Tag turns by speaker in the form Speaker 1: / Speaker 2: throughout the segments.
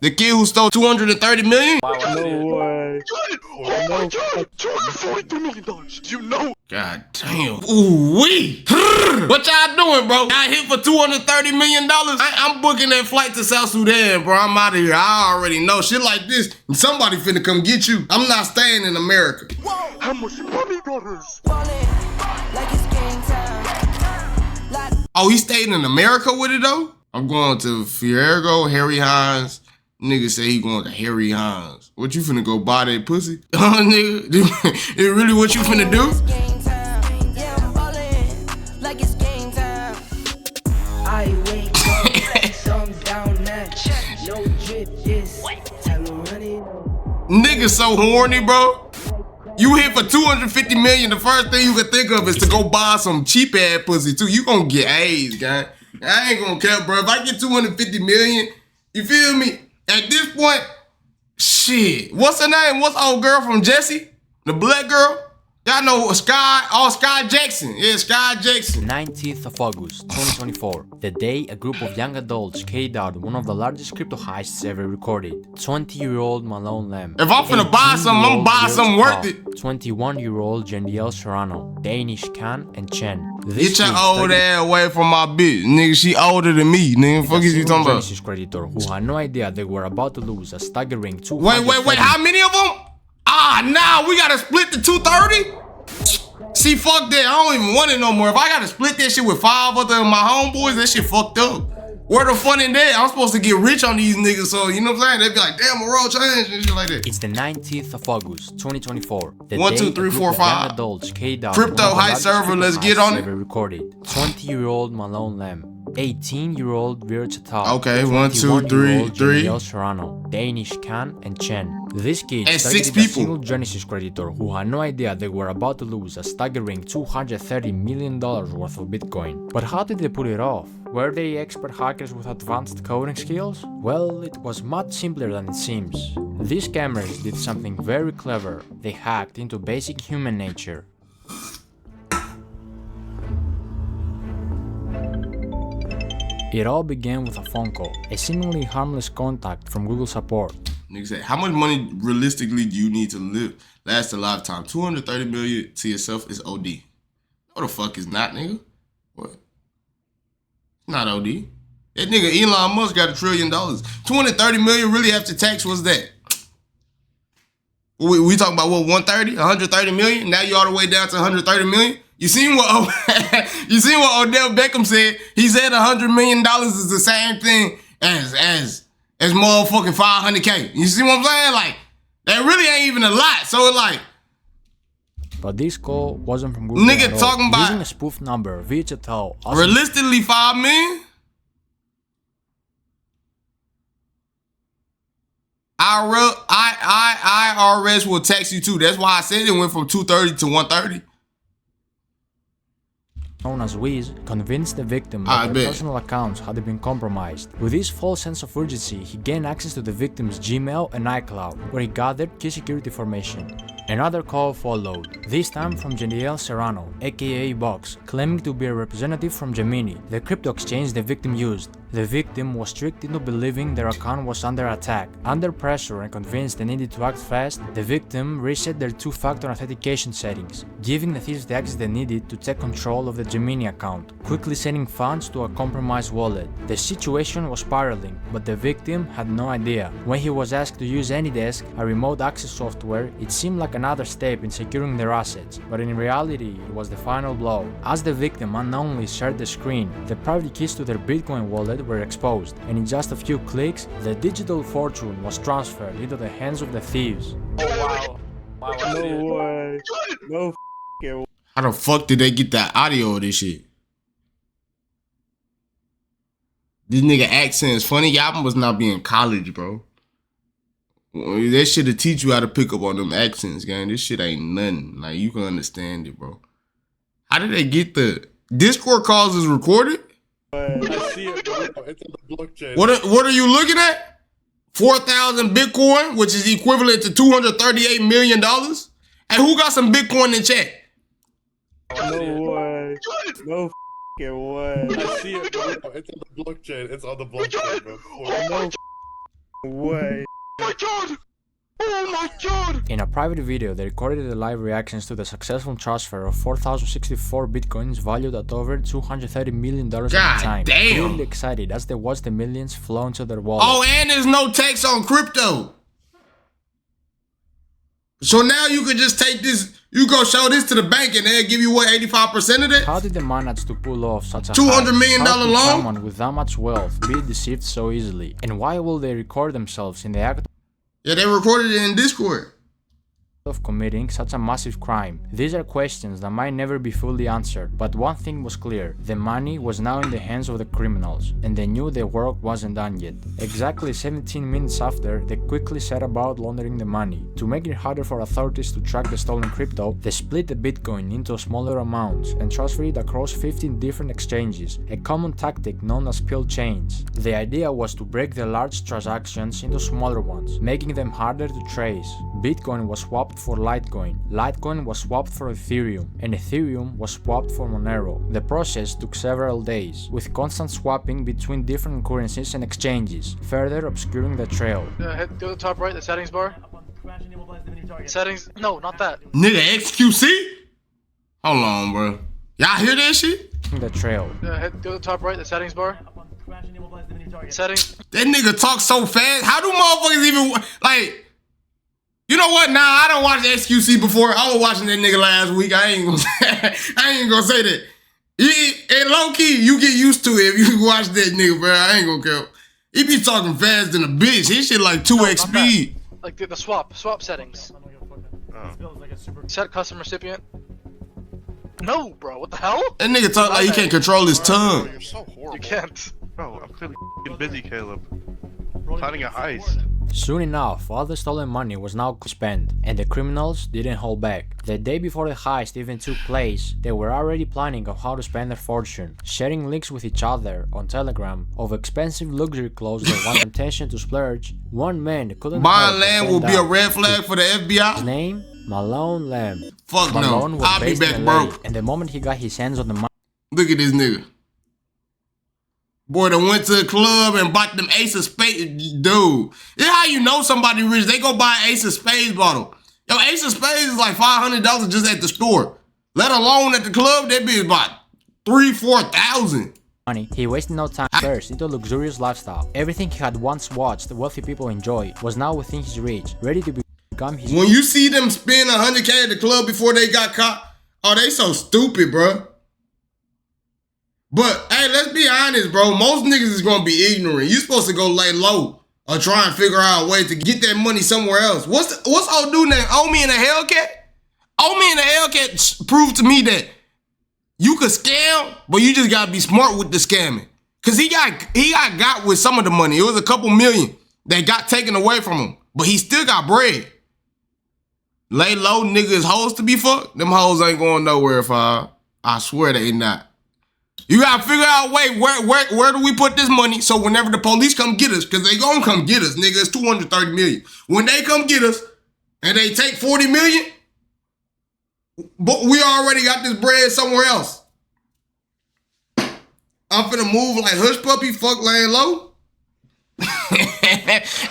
Speaker 1: The kid who stole 230 million?
Speaker 2: No way.
Speaker 3: Oh my God, $243 million. You know.
Speaker 1: God damn. Ooh wee. What y'all doing, bro? I hit for $230 million. I'm booking that flight to South Sudan, bro. I'm out of here. I already know shit like this. Somebody finna come get you. I'm not staying in America.
Speaker 3: Whoa. How much money, brothers?
Speaker 1: Oh, he stayed in America with it though? I'm going to Fiergo, Harry Hines. Nigga say he going to Harry Hines. What you finna go buy that pussy? Nigga, is really what you finna do? Nigga so horny, bro. You hit for 250 million, the first thing you can think of is to go buy some cheap ass pussy too. You gonna get AIDS, gang. I ain't gonna care, bro. If I get 250 million, you feel me? At this point, shit. What's her name? What's old girl from Jesse? The black girl? Y'all know Sky Jackson. Yeah, Sky Jackson.
Speaker 4: 19th of August, 2024. The day a group of young adults carried out one of the largest crypto heists ever recorded. 20-year-old Malone Lam.
Speaker 1: If I'm finna buy something, I'm buy something worth it.
Speaker 4: 21-year-old Jandiel Serrano, Danish Khan, and Chen.
Speaker 1: Get your old ass away from my bitch. Nigga, she older than me. Nigga, fuck is you talking about?
Speaker 4: Genesis creditor who had no idea they were about to lose a staggering 200.
Speaker 1: Wait, how many of them? Nah, we gotta split the 230? See, fuck that. I don't even want it no more. If I gotta split that shit with 5 other of my homeboys, that shit fucked up. Where the fun in that? I'm supposed to get rich on these niggas, so you know what I'm saying? They'd be like, damn, my world changed and shit like that.
Speaker 4: It's the 19th of August, 2024. The
Speaker 1: 1, 2, 3, 4, 5.
Speaker 4: Adults carried out
Speaker 1: Crypto heist server, let's get on it.
Speaker 4: Recorded. 20-year-old Malone Lam. 18-year-old Vir Chatal.
Speaker 1: Okay, 1, 2, 3, 3.
Speaker 4: Serrano, Danish Khan, and Chen. This kid
Speaker 1: and 6
Speaker 4: targeted a
Speaker 1: people.
Speaker 4: single Genesis creditor who had no idea they were about to lose a staggering $230 million worth of Bitcoin. But how did they pull it off? Were they expert hackers with advanced coding skills? Well, it was much simpler than it seems. These scammers did something very clever. They hacked into basic human nature. It all began with a phone call, a seemingly harmless contact from Google support.
Speaker 1: Nigga said, how much money realistically do you need to last a lifetime? 230 million to yourself is OD. No the fuck is not, nigga. What? Not OD. That nigga Elon Musk got $1 trillion. 230 million really after tax, what's that? We talking about what, 130? 130 million? Now you all the way down to 130 million? You seen what Odell Beckham said? He said $100 million is the same thing as motherfucking 500K. You see what I'm saying? Like, that really ain't even a lot. So it's like,
Speaker 4: but this call wasn't from Google.
Speaker 1: Nigga talking about
Speaker 4: using a spoof number, Vir Chatal.
Speaker 1: Realistically, 5 million? IRS will tax you too. That's why I said it went from 230 to 130.
Speaker 4: Known as Wiz, convinced the victim that their personal accounts had been compromised. With this false sense of urgency, he gained access to the victim's Gmail and iCloud, where he gathered key security information. Another call followed, this time from Jandiel Serrano, aka Box, claiming to be a representative from Gemini, the crypto exchange the victim used. The victim was tricked into believing their account was under attack. Under pressure and convinced they needed to act fast, the victim reset their 2-factor authentication settings, giving the thieves the access they needed to take control of the Gemini account, quickly sending funds to a compromised wallet. The situation was spiraling, but the victim had no idea. When he was asked to use AnyDesk, a remote access software, it seemed like another step in securing their assets, but in reality, it was the final blow. As the victim unknowingly shared the screen, the private keys to their Bitcoin wallet were exposed, and in just a few clicks, the digital fortune was transferred into the hands of the thieves.
Speaker 2: Oh, wow.
Speaker 3: No
Speaker 2: way. No f***ing way.
Speaker 1: How the fuck did they get that audio of this shit? This nigga accent's funny. Y'all must not be in college, bro. That shit'll teach you how to pick up on them accents, gang. This shit ain't nothing. Like, you can understand it, bro. How did they get the Discord calls is recorded?
Speaker 2: I see it, bro. It's on the blockchain.
Speaker 1: What are you looking at? 4,000 Bitcoin, which is equivalent to $238 million. Hey, who got some Bitcoin in chat?
Speaker 2: No way. No f***ing way. I see it, bro. It's on the blockchain. It's on the blockchain, bro. way.
Speaker 3: Oh my god! Oh my god!
Speaker 4: In a private video, they recorded the live reactions to the successful transfer of 4,064 bitcoins valued at over $230 million at the time.
Speaker 1: Damn.
Speaker 4: Really excited as they watched the millions flow into their wallet.
Speaker 1: Oh, and there's no tax on crypto. So now you could just take this, you go show this to the bank and they'll give you what, 85% of that?
Speaker 4: How did they manage to pull off such a
Speaker 1: $200 million
Speaker 4: How could
Speaker 1: loan?
Speaker 4: someone with that much wealth be deceived so easily? And why will they record themselves in the act
Speaker 1: Yeah, they recorded it in Discord.
Speaker 4: of committing such a massive crime? These are questions that might never be fully answered, but one thing was clear: the money was now in the hands of the criminals, and they knew their work wasn't done yet. Exactly 17 minutes after, they quickly set about laundering the money. To make it harder for authorities to track the stolen crypto, they split the Bitcoin into smaller amounts and transferred it across 15 different exchanges, a common tactic known as pill chains. The idea was to break the large transactions into smaller ones, making them harder to trace. Bitcoin was swapped for Litecoin, Litecoin was swapped for Ethereum, and Ethereum was swapped for Monero. The process took several days, with constant swapping between different currencies and exchanges, further obscuring the trail.
Speaker 3: Go to the top right, the settings bar. Settings? No, not that.
Speaker 1: Nigga, XQC? Hold on, bro. Y'all hear that shit?
Speaker 4: The trail.
Speaker 3: Go to the top right, the settings bar. Settings?
Speaker 1: That nigga talk so fast. How do motherfuckers even, like, you know what? Nah, I don't watch XQC before. I was watching that nigga last week. I ain't gonna say that. And low key, you get used to it if you watch that nigga, bro. I ain't gonna care. He be talking fast than a bitch. His shit like 2x speed.
Speaker 3: Like the swap settings. Set custom recipient. No, bro, what the hell?
Speaker 1: That nigga talk like he can't control his tongue.
Speaker 5: You're so horrible.
Speaker 3: You can't.
Speaker 5: Bro, I'm clearly busy, Caleb. Planning a heist.
Speaker 4: Soon enough, all the stolen money was now spent, and the criminals didn't hold back. The day before the heist even took place, they were already planning on how to spend their fortune, sharing links with each other on Telegram of expensive luxury clothes they want attention to splurge. One man couldn't
Speaker 1: Buying land will be a red flag for the
Speaker 4: His
Speaker 1: FBI?
Speaker 4: name? Malone Lamb.
Speaker 1: Fuck
Speaker 4: Malone
Speaker 1: no.
Speaker 4: was
Speaker 1: I'll be
Speaker 4: based in
Speaker 1: back
Speaker 4: LA,
Speaker 1: broke.
Speaker 4: and the moment he got his hands on the money,
Speaker 1: Look at this nigga. Boy, that went to the club and bought them Ace of Spades. Dude, this how you know somebody rich. They go buy an Ace of Spades bottle. Yo, Ace of Spades is like $500 just at the store. Let alone at the club, that be about $3,000-4,000.
Speaker 4: he wasted no time first into a luxurious lifestyle. Everything he had once watched wealthy people enjoy was now within his reach, ready to become his.
Speaker 1: When you see them spend $100K at the club before they got caught, oh, they so stupid, bro. But, hey, let's be honest, bro. Most niggas is gonna be ignorant. You supposed to go lay low or try and figure out a way to get that money somewhere else. What's old dude named Omi in a Hellcat? Omi in a Hellcat proved to me that you could scam, but you just gotta be smart with the scamming. Cause he got with some of the money. It was a couple million that got taken away from him, but he still got bread. Lay low niggas hoes to be fucked. Them hoes ain't going nowhere if I swear they not. You gotta figure out a way, where do we put this money so whenever the police come get us, because they gonna come get us, nigga, it's 230 million. When they come get us and they take 40 million, but we already got this bread somewhere else. I'm finna move like Hush Puppy, fuck laying low.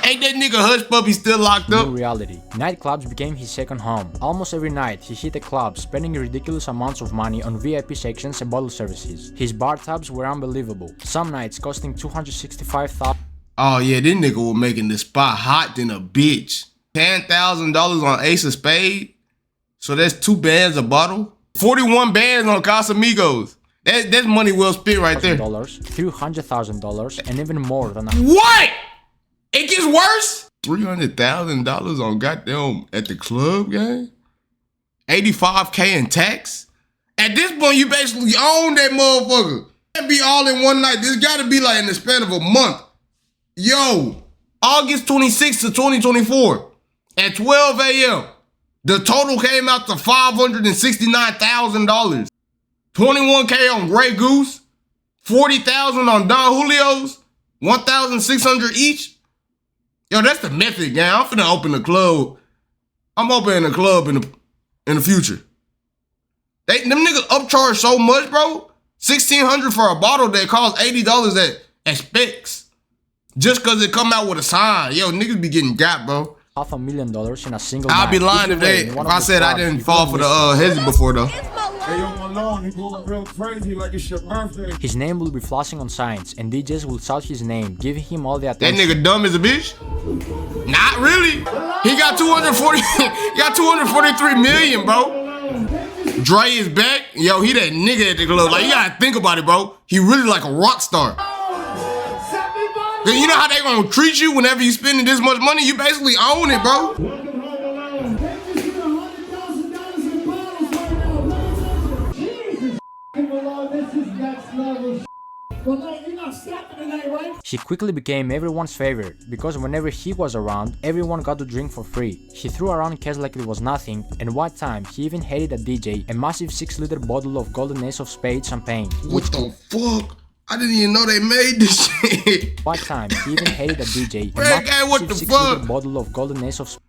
Speaker 1: Ain't that nigga Hush Puppy still locked up?
Speaker 4: New reality. Nightclubs became his second home. Almost every night, he hit a club, spending ridiculous amounts of money on VIP sections and bottle services. His bar tabs were unbelievable. Some nights costing $265,000.
Speaker 1: Oh yeah, this nigga was making the spot hot than a bitch. $10,000 on Ace of Spades. So that's 2 bands a bottle. 41 bands on Casamigos. That's money well spent right there.
Speaker 4: $300,000, and even more than that.
Speaker 1: What? It gets worse? $300,000 on goddamn at the club, gang? $85K in tax? At this point, you basically own that motherfucker. Can't be all in one night. This gotta be like in the span of a month. Yo, August 26th to 2024 at 12 a.m. The total came out to $569,000. 21K on Grey Goose, 40,000 on Don Julio's, 1,600 each. Yo, that's the method, gang. I'm finna open a club. I'm opening a club in the future. Them niggas upcharge so much, bro. $1,600 for a bottle that costs $80 at Specs. Just cause it come out with a sign. Yo, niggas be getting got, bro.
Speaker 4: $500,000 in a single
Speaker 1: I'll
Speaker 4: night.
Speaker 1: be lying
Speaker 4: Either way,
Speaker 1: if
Speaker 4: in one of
Speaker 1: I
Speaker 4: the
Speaker 1: said I
Speaker 4: squads,
Speaker 1: didn't
Speaker 4: he
Speaker 1: fall
Speaker 4: couldn't
Speaker 1: for the
Speaker 4: miss
Speaker 1: hezzy before though.
Speaker 6: Hey, yo, Malone, you going real crazy like it's your birthday.
Speaker 4: His name will be flashing on signs, and DJs will shout his name, giving him all the
Speaker 1: That
Speaker 4: attention.
Speaker 1: nigga dumb as a bitch? Not really. He got 240. He got 243 million, bro. Dre is back. Yo, he that nigga at the club. Like, you gotta think about it, bro. He really like a rock star. Then you know how they gonna treat you whenever you spending this much money? You basically own it, bro.
Speaker 4: He quickly became everyone's favorite, because whenever he was around, everyone got to drink for free. He threw around cash like it was nothing, and one time he even handed a DJ a massive 6-liter bottle of Golden Ace of Spades champagne.
Speaker 1: What the fuck? I didn't even know they made this shit.
Speaker 4: One time he even handed a DJ a
Speaker 1: what
Speaker 4: massive
Speaker 1: the
Speaker 4: 6-liter
Speaker 1: fuck?
Speaker 4: bottle of Golden Ace of Spades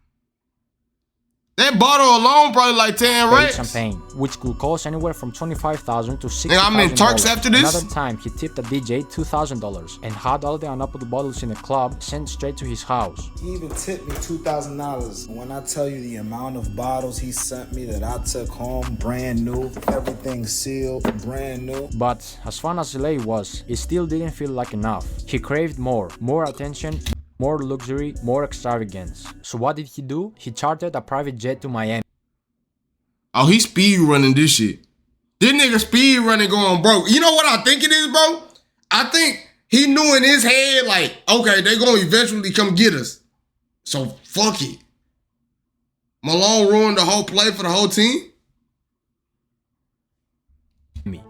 Speaker 1: That bottle alone probably like 10 racks.
Speaker 4: champagne, which could cost anywhere from $25,000 to $60,000.
Speaker 1: Nigga, I'm in Turks after this?
Speaker 4: Another time he tipped a DJ $2,000 and had all the unopened bottles in the club sent straight to his house.
Speaker 7: He even tipped me $2,000. When I tell you the amount of bottles he sent me that I took home, brand new, everything sealed, brand new.
Speaker 4: But as fun as LA was, it still didn't feel like enough. He craved more attention, more luxury, more extravagance. So what did he do? He chartered a private jet to Miami.
Speaker 1: Oh, he speed running this shit. This nigga speed running going broke. You know what I think it is, bro? I think he knew in his head, like, okay, they gonna eventually come get us. So fuck it. Malone ruined the whole play for the whole team?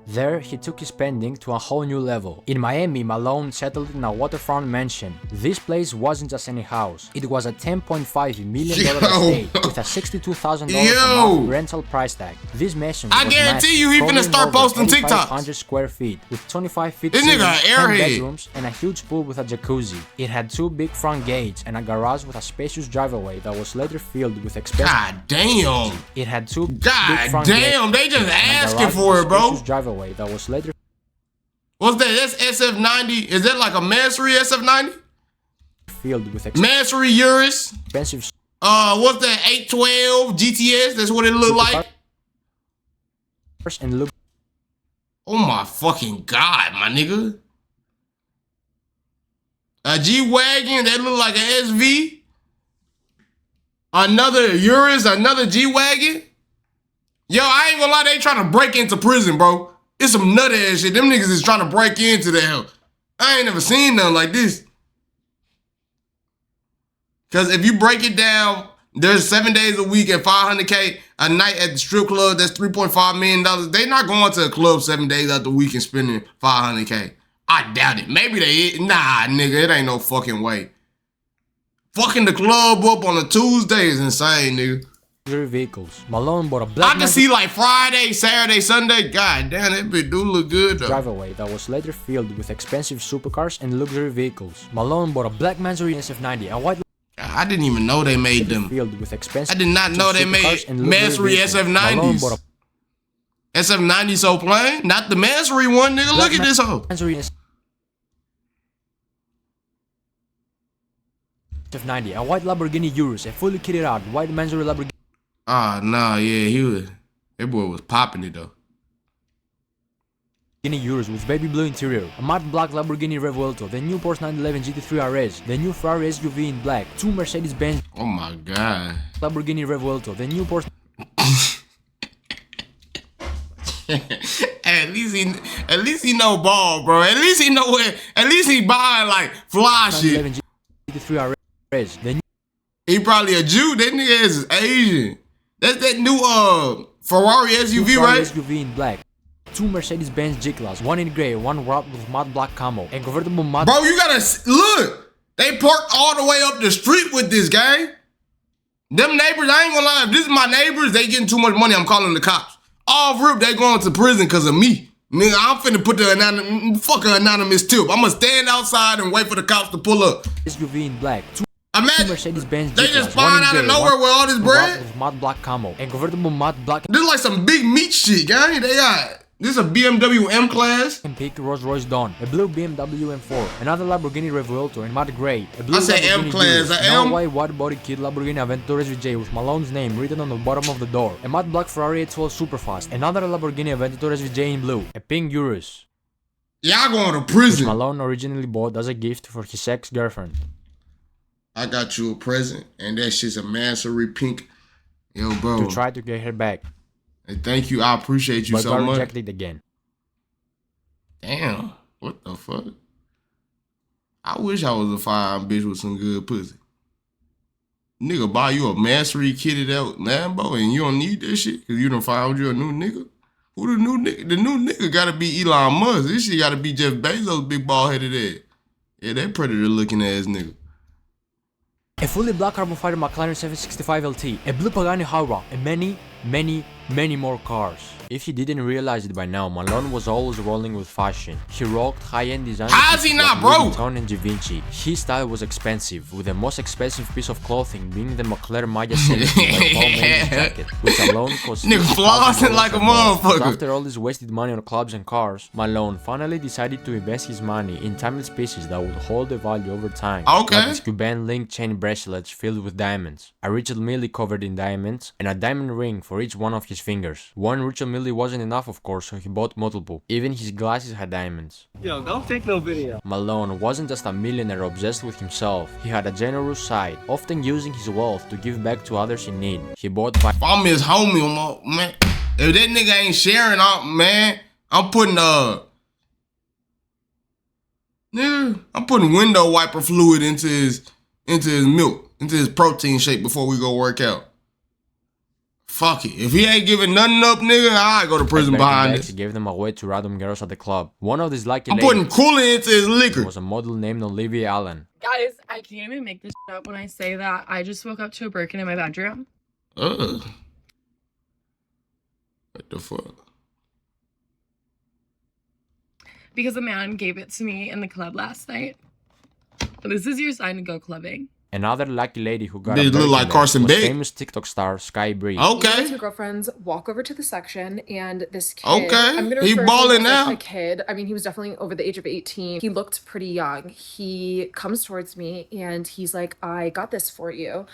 Speaker 4: There, he took his spending to a whole new level. In Miami, Malone settled in a waterfront mansion. This place wasn't just any house. It was a $10.5 million estate with a $62,000 a month rental price tag. This mansion was
Speaker 1: I guarantee you he finna
Speaker 4: massive,
Speaker 1: start
Speaker 4: covering
Speaker 1: posting
Speaker 4: over
Speaker 1: TikToks.
Speaker 4: 8,500 square feet with 25 feet
Speaker 1: This nigga
Speaker 4: ceilings,
Speaker 1: an
Speaker 4: 10
Speaker 1: airhead.
Speaker 4: bedrooms, and a huge pool with a jacuzzi. It had 2 big front gates and a garage with a spacious driveway that was later filled with expensive.
Speaker 1: God damn.
Speaker 4: It had 2 big
Speaker 1: God
Speaker 4: front
Speaker 1: damn,
Speaker 4: gates
Speaker 1: they just
Speaker 4: and a
Speaker 1: asking
Speaker 4: garage
Speaker 1: for
Speaker 4: with a
Speaker 1: it, bro.
Speaker 4: spacious driveway that was later
Speaker 1: What's that? That's SF90. Is that like a Mansory SF90?
Speaker 4: filled with
Speaker 1: Mansory Urus.
Speaker 4: expensive
Speaker 1: What's that? 812 GTS? That's what it look like.
Speaker 4: and look
Speaker 1: Oh my fucking God, my nigga. A G-Wagon that look like an SV. Another Urus, another G-Wagon. Yo, I ain't gonna lie, they trying to break into prison, bro. It's some nut ass shit. Them niggas is trying to break into the hell. I ain't never seen nothing like this. Cause if you break it down, there's 7 days a week at $500K a night at the strip club. That's $3.5 million. They not going to a club 7 days out the week and spending $500K. I doubt it. Maybe they, nah, nigga, it ain't no fucking way. Fucking the club up on a Tuesday is insane, nigga.
Speaker 4: vehicles. Malone bought a black
Speaker 1: I can see like Friday, Saturday, Sunday. God damn, that bitch do look good though.
Speaker 4: driveway that was later filled with expensive supercars and luxury vehicles. Malone bought a black Mansory SF90, a white
Speaker 1: I didn't even know they made them.
Speaker 4: filled with expensive
Speaker 1: I did not know they made
Speaker 4: supercars and luxury
Speaker 1: Mansory
Speaker 4: vehicles. Malone
Speaker 1: SF90s.
Speaker 4: bought a
Speaker 1: SF90 so plain, not the Mansory one, nigga. Look at this hoe.
Speaker 4: Mansory SF90, a white Lamborghini Urus, a fully kitted out white Mansory Lamborghini
Speaker 1: Ah, nah, yeah, that boy was popping it though.
Speaker 4: Urus with baby blue interior, a matte black Lamborghini Revuelto, the new Porsche 911 GT3 RS, the new Ferrari SUV in black, 2 Mercedes-Benz
Speaker 1: Oh my God.
Speaker 4: Lamborghini Revuelto, the new Porsche
Speaker 1: At least he know ball, bro. At least he know where. At least he buying like fly shit.
Speaker 4: 911 GT3 RS, the new
Speaker 1: He probably a Jew. That nigga is Asian. That's that new Ferrari SUV,
Speaker 4: Ferrari
Speaker 1: right?
Speaker 4: SUV in black, 2 Mercedes-Benz G-Class, 1 in gray, 1 wrapped with matte black camo, and convertible matte
Speaker 1: Bro, you gotta look. They parked all the way up the street with this gang. Them neighbors, I ain't gonna lie. If this is my neighbors, they getting too much money. I'm calling the cops. Off rip, they going to prison because of me. Nigga, I'm finna put the anonymous tip. I'm gonna stand outside and wait for the cops to pull up.
Speaker 4: SUV in black, 2
Speaker 1: Imagine
Speaker 4: Mercedes-Benz
Speaker 1: they
Speaker 4: G-Class,
Speaker 1: just
Speaker 4: 1
Speaker 1: find
Speaker 4: in
Speaker 1: out
Speaker 4: gray,
Speaker 1: of nowhere
Speaker 4: 1
Speaker 1: with all this bread.
Speaker 4: with matte black camo, and convertible matte black
Speaker 1: This is like some big meat shit, gang. They got This is a BMW M-Class?
Speaker 4: Pink Rolls-Royce Dawn, a blue BMW M4, another Lamborghini Revuelto in matte gray, a blue
Speaker 1: I said
Speaker 4: Lamborghini
Speaker 1: M-Class,
Speaker 4: Urus,
Speaker 1: a
Speaker 4: an
Speaker 1: M?
Speaker 4: white wide-body kit Lamborghini Aventador SVJ with Malone's name written on the bottom of the door, a matte black Ferrari 812 Superfast, another Lamborghini Aventador SVJ in blue, a pink Urus.
Speaker 1: Y'all going to
Speaker 4: Which
Speaker 1: prison.
Speaker 4: Malone originally bought as a gift for his ex-girlfriend.
Speaker 1: I got you a present, and that shit's a Mansory pink. Yo, bro.
Speaker 4: To try to get her back.
Speaker 1: Hey, thank you. I appreciate you
Speaker 4: But
Speaker 1: so
Speaker 4: got
Speaker 1: much.
Speaker 4: rejected again.
Speaker 1: Damn. What the fuck? I wish I was a fine bitch with some good pussy. Nigga buy you a Mansory kitted out Lambo and you don't need that shit because you done found you a new nigga? Who the new nigga? The new nigga gotta be Elon Musk. This shit gotta be Jeff Bezos' big bald-headed ass. Yeah, that predator-looking ass nigga.
Speaker 4: A fully black carbon fiber McLaren 765 LT, a blue Pagani Huayra, and many more cars. If you didn't realize it by now, Malone was always rolling with fashion. He rocked high-end design.
Speaker 1: How is he not broke?
Speaker 4: And Givenchy. His style was expensive, with the most expensive piece of clothing being the McLaren Maya jacket, which alone cost
Speaker 1: nigga flossing like a motherfucker.
Speaker 4: After all this wasted money on clubs and cars, Malone finally decided to invest his money in timeless pieces that would hold the value over time.
Speaker 1: Okay.
Speaker 4: Like his Cuban link chain bracelets filled with diamonds, a Rachel Millie covered in diamonds, and a diamond ring for each one of his fingers. One Rachel Millie wasn't enough, of course, so he bought multiple. Even his glasses had diamonds.
Speaker 8: Yo, don't take no video.
Speaker 4: Malone wasn't just a millionaire obsessed with himself. He had a generous side, often using his wealth to give back to others in need. He bought
Speaker 1: If I'm his homie, man, if that nigga ain't sharing out, man, I'm putting I'm putting window wiper fluid into his milk, into his protein shake before we go work out. Fuck it. If he ain't giving nothing up, nigga, I go to prison behind this.
Speaker 4: He gave them away to random girls at the club. One of these lucky
Speaker 1: I'm putting coolant into his liquor.
Speaker 4: Was a model named Olivia Allen.
Speaker 9: Guys, I can't even make this shit up when I say that I just woke up to a Birkin in my bedroom.
Speaker 1: What the fuck?
Speaker 9: Because a man gave it to me in the club last night. This is your sign to go clubbing.
Speaker 4: Another lucky lady who got
Speaker 1: They look like Carson
Speaker 4: was
Speaker 1: Beck.
Speaker 4: famous TikTok star Sky Bree.
Speaker 1: Okay.
Speaker 10: Two girlfriends walk over to the section, and this kid.
Speaker 1: Okay.
Speaker 10: I'm gonna
Speaker 1: He
Speaker 10: refer to him
Speaker 1: balling
Speaker 10: as,
Speaker 1: now.
Speaker 10: like, a kid. I mean, he was definitely over the age of 18. He looked pretty young. He comes towards me, and he's like, "I got this for you."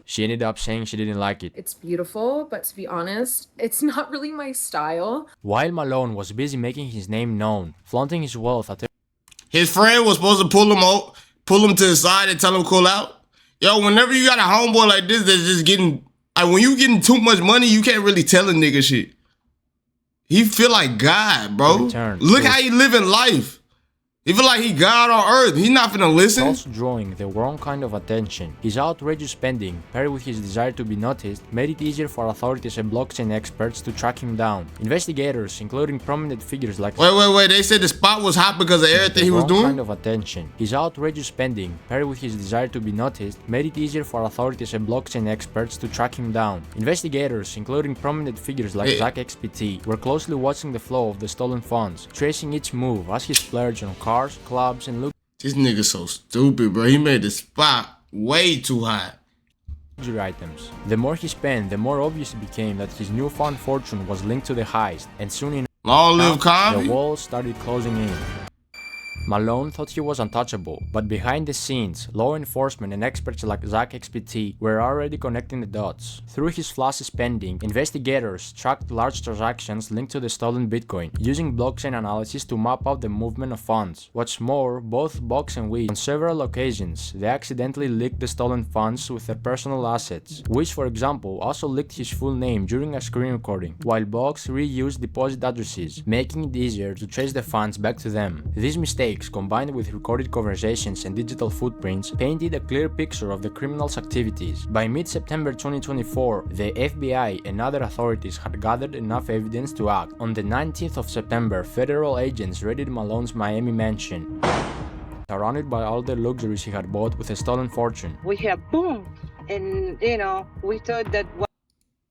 Speaker 4: She ended up saying she didn't like it.
Speaker 10: It's beautiful, but to be honest, it's not really my style.
Speaker 4: While Malone was busy making his name known, flaunting his wealth at
Speaker 1: His friend was supposed to pull him to the side and tell him cool out. Yo, whenever you got a homeboy like this that's just getting, when you getting too much money, you can't really tell a nigga shit. He feel like God, bro. Look how he living life. He feel like he God on earth. He not finna listen.
Speaker 4: Also drawing the wrong kind of attention. His outrageous spending, paired with his desire to be noticed, made it easier for authorities and blockchain experts to track him down. Investigators, including prominent figures like
Speaker 1: Wait, they said the spot was hot because of everything he was doing?
Speaker 4: Kind of attention. His outrageous spending, paired with his desire to be noticed, made it easier for authorities and blockchain experts to track him down. Investigators, including prominent figures like Zach XPT, were closely watching the flow of the stolen funds, tracing each move as he splurged on cars, clubs, and
Speaker 1: This nigga so stupid, bro. He made the spot way too hot.
Speaker 4: luxury items. The more he spent, the more obvious it became that his newfound fortune was linked to the heist, and soon enough,
Speaker 1: Long live Convy.
Speaker 4: the walls started closing in. Malone thought he was untouchable, but behind the scenes, law enforcement and experts like Zach XPT were already connecting the dots. Through his flashy spending, investigators tracked large transactions linked to the stolen Bitcoin, using blockchain analysis to map out the movement of funds. What's more, both Box and Wiz, on several occasions, they accidentally leaked the stolen funds with their personal assets. Wiz, for example, also leaked his full name during a screen recording, while Box reused deposit addresses, making it easier to trace the funds back to them. These mistakes, combined with recorded conversations and digital footprints, painted a clear picture of the criminal's activities. By mid-September 2024, the FBI and other authorities had gathered enough evidence to act. On the 19th of September, federal agents raided Malone's Miami mansion, surrounded by all the luxuries he had bought with a stolen fortune.
Speaker 11: We hear boom, and we thought that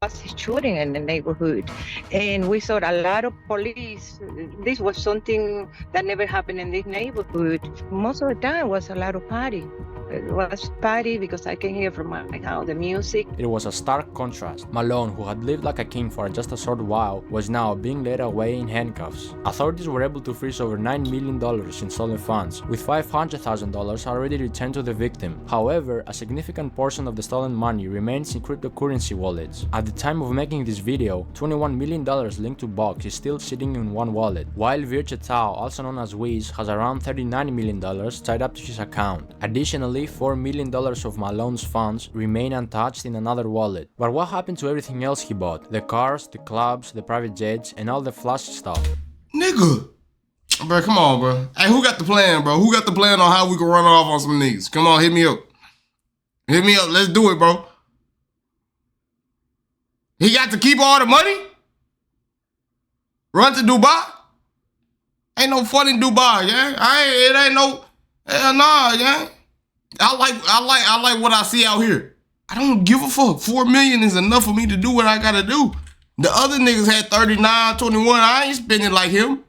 Speaker 11: was shooting in the neighborhood, and we saw a lot of police. This was something that never happened in this neighborhood. Most of the time was a lot of party. It was party because I can hear from my house the music.
Speaker 4: It was a stark contrast. Malone, who had lived like a king for just a short while, was now being led away in handcuffs. Authorities were able to freeze over $9 million in stolen funds, with $500,000 already returned to the victim. However, a significant portion of the stolen money remains in cryptocurrency wallets. At the time of making this video, $21 million linked to Box is still sitting in one wallet, while Virch et al., also known as Wiz, has around $39 million tied up to his account. Additionally, $4 million of Malone's funds remain untouched in another wallet. But what happened to everything else he bought? The cars, the clubs, the private jets, and all the flashy stuff?
Speaker 1: Nigga! Bro, come on, bro. Hey, who got the plan, bro? Who got the plan on how we can run off on some niggas? Come on, hit me up. Hit me up. Let's do it, bro. He got to keep all the money? Run to Dubai? Ain't no fun in Dubai, yeah? It ain't no, hell nah, yeah? I like what I see out here. I don't give a fuck. 4 million is enough for me to do what I gotta do. The other niggas had 39, 21. I ain't spending like him.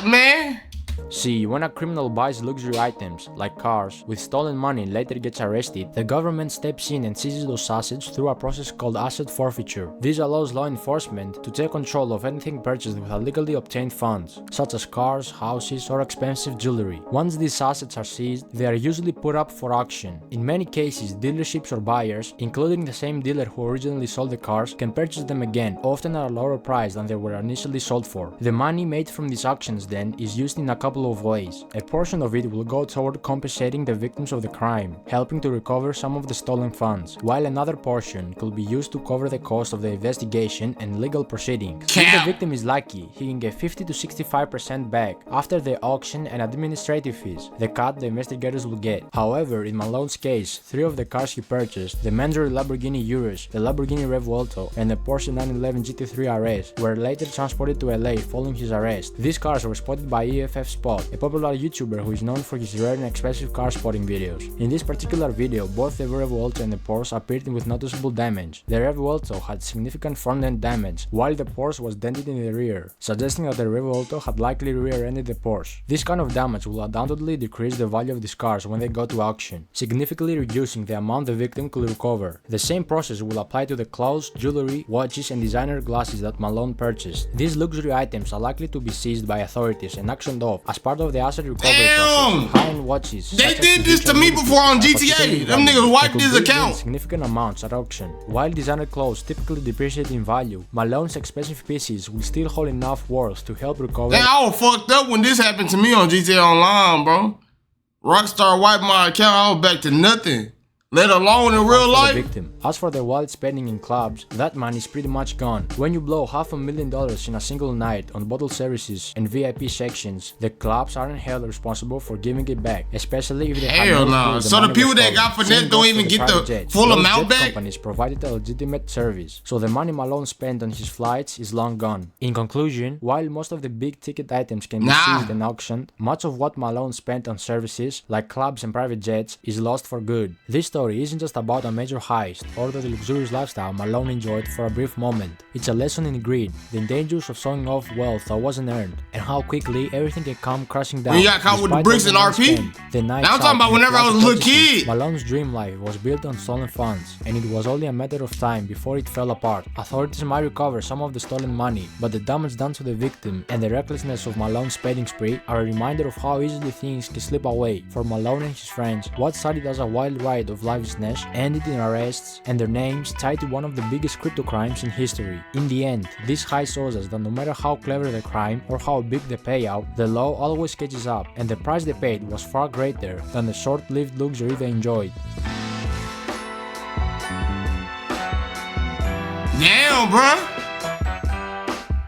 Speaker 1: Man.
Speaker 4: See, when a criminal buys luxury items, like cars, with stolen money and later gets arrested, the government steps in and seizes those assets through a process called asset forfeiture. This allows law enforcement to take control of anything purchased with illegally obtained funds, such as cars, houses, or expensive jewelry. Once these assets are seized, they are usually put up for auction. In many cases, dealerships or buyers, including the same dealer who originally sold the cars, can purchase them again, often at a lower price than they were initially sold for. The money made from these auctions then is used in a couple of ways. A portion of it will go toward compensating the victims of the crime, helping to recover some of the stolen funds, while another portion could be used to cover the cost of the investigation and legal proceedings. If the victim is lucky, he can get 50 to 65% back after the auction and administrative fees, the cut the investigators will get. However, in Malone's case, 3 of the cars he purchased, the Mandatory Lamborghini Urus, the Lamborghini Revuelto, and the Porsche 911 GT3 RS, were later transported to LA following his arrest. These cars were spotted by EFF Spot, a popular YouTuber who is known for his rare and expensive car spotting videos. In this particular video, both the Revuelto and the Porsche appeared with noticeable damage. The Revuelto had significant front-end damage, while the Porsche was dented in the rear, suggesting that the Revuelto had likely rear-ended the Porsche. This kind of damage will undoubtedly decrease the value of these cars when they go to auction, significantly reducing the amount the victim could recover. The same process will apply to the clothes, jewelry, watches, and designer glasses that Malone purchased. These luxury items are likely to be seized by authorities and auctioned off as part of the asset recovery process. High-end watches.
Speaker 1: They did this to me before on GTA. Them niggas wiped his account.
Speaker 4: Significant amounts at auction. While designer clothes typically depreciate in value, Malone's expensive pieces will still hold enough worth to help recover.
Speaker 1: Damn, I was fucked up when this happened to me on GTA Online, bro. Rockstar wiped my account. I was back to nothing. Let alone in real life.
Speaker 4: Victim. As for the wallet spending in clubs, that money is pretty much gone. When you blow $500,000 in a single night on bottle services and VIP sections, the clubs aren't held responsible for giving it back, especially if they
Speaker 1: hell no. So the people that got finesse don't even get the full amount back?
Speaker 4: Companies provided a legitimate service, so the money Malone spent on his flights is long gone. In conclusion, while most of the big ticket items can be seized and auctioned, much of what Malone spent on services, like clubs and private jets, is lost for good. This story isn't just about a major heist or the luxurious lifestyle Malone enjoyed for a brief moment. It's a lesson in greed, the dangers of showing off wealth that wasn't earned, and how quickly everything can come crashing down.
Speaker 1: When you got caught with the bricks and RP? I'm talking about whenever I was a little kid.
Speaker 4: Malone's dream life was built on stolen funds, and it was only a matter of time before it fell apart. Authorities might recover some of the stolen money, but the damage done to the victim and the recklessness of Malone's spending spree are a reminder of how easily things can slip away. For Malone and his friends, what started as a wild ride of lavishness ended in arrests and their names tied to one of the biggest crypto crimes in history. In the end, this heist shows us that no matter how clever the crime or how big the payout, the law always catches up, and the price they paid was far greater than the short-lived luxury they enjoyed.
Speaker 1: Damn, bruh.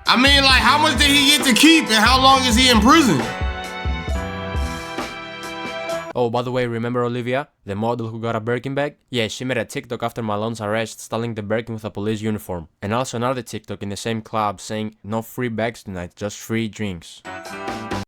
Speaker 1: I mean, like, how much did he get to keep and how long is he in prison?
Speaker 4: Oh, by the way, remember Olivia, the model who got a Birkin bag? Yeah, she made a TikTok after Malone's arrest styling the Birkin with a police uniform. And also another TikTok in the same club saying, no free bags tonight, just free drinks.